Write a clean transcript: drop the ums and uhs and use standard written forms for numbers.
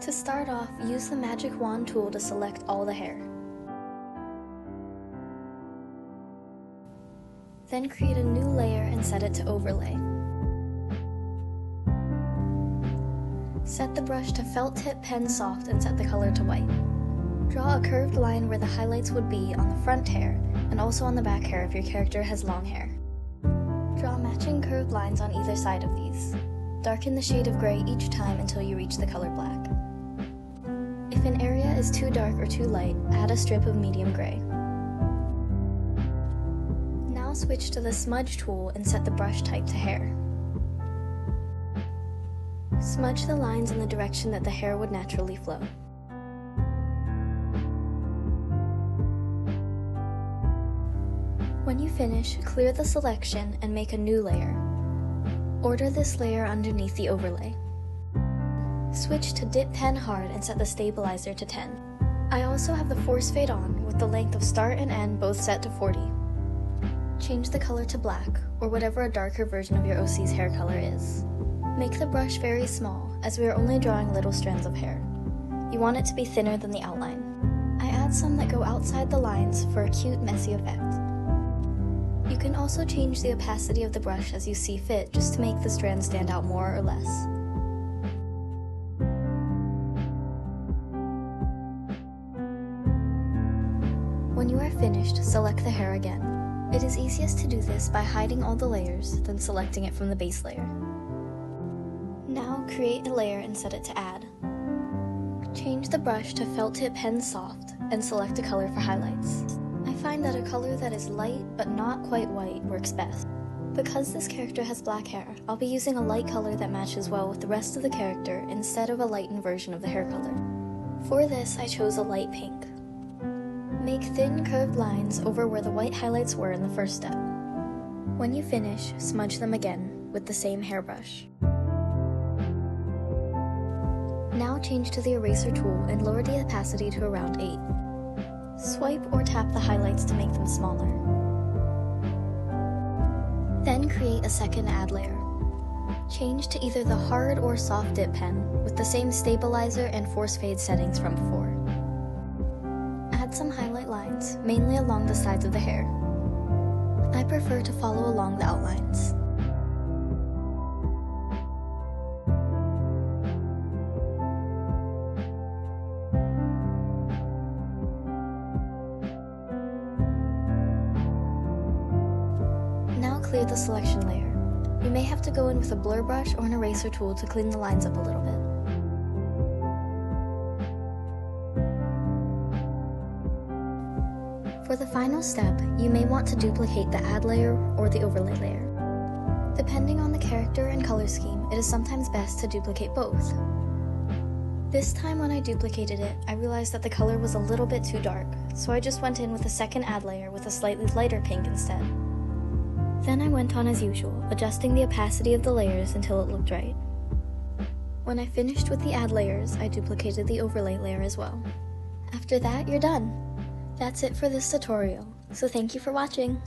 To start off, use the magic wand tool to select all the hair. Then create a new layer and set it to overlay. Set the brush to felt tip pen soft and set the color to white. Draw a curved line where the highlights would be on the front hair and also on the back hair if your character has long hair. Draw matching curved lines on either side of these. Darken the shade of gray each time until you reach the color black. If an area is too dark or too light, add a strip of medium gray. Now switch to the smudge tool and set the brush type to hair. Smudge the lines in the direction that the hair would naturally flow. When you finish, clear the selection and make a new layer. Order this layer underneath the overlay. Switch to dip pen hard and set the stabilizer to 10. I also have the force fade on with the length of start and end both set to 40. Change the color to black, or whatever a darker version of your OC's hair color is. Make the brush very small, as we are only drawing little strands of hair. You want it to be thinner than the outline. I add some that go outside the lines for a cute, messy effect. You can also change the opacity of the brush as you see fit, just to make the strands stand out more or less. When you are finished, select the hair again. It is easiest to do this by hiding all the layers, then selecting it from the base layer. Now create a layer and set it to add. Change the brush to felt tip pen soft and select a color for highlights. I find that a color that is light but not quite white works best. Because this character has black hair, I'll be using a light color that matches well with the rest of the character instead of a lightened version of the hair color. For this, I chose a light pink. Make thin curved lines over where the white highlights were in the first step. When you finish, smudge them again with the same hairbrush. Now change to the eraser tool and lower the opacity to around 8. Swipe or tap the highlights to make them smaller. Then create a second add layer. Change to either the hard or soft dip pen with the same stabilizer and force fade settings from before. Add some highlight lines, mainly along the sides of the hair. I prefer to follow along the outlines. Now clear the selection layer. You may have to go in with a blur brush or an eraser tool to clean the lines up a little bit. For the final step, you may want to duplicate the add layer or the overlay layer. Depending on the character and color scheme, it is sometimes best to duplicate both. This time when I duplicated it, I realized that the color was a little bit too dark, so I just went in with a second add layer with a slightly lighter pink instead. Then I went on as usual, adjusting the opacity of the layers until it looked right. When I finished with the add layers, I duplicated the overlay layer as well. After that, you're done! That's it for this tutorial, so thank you for watching!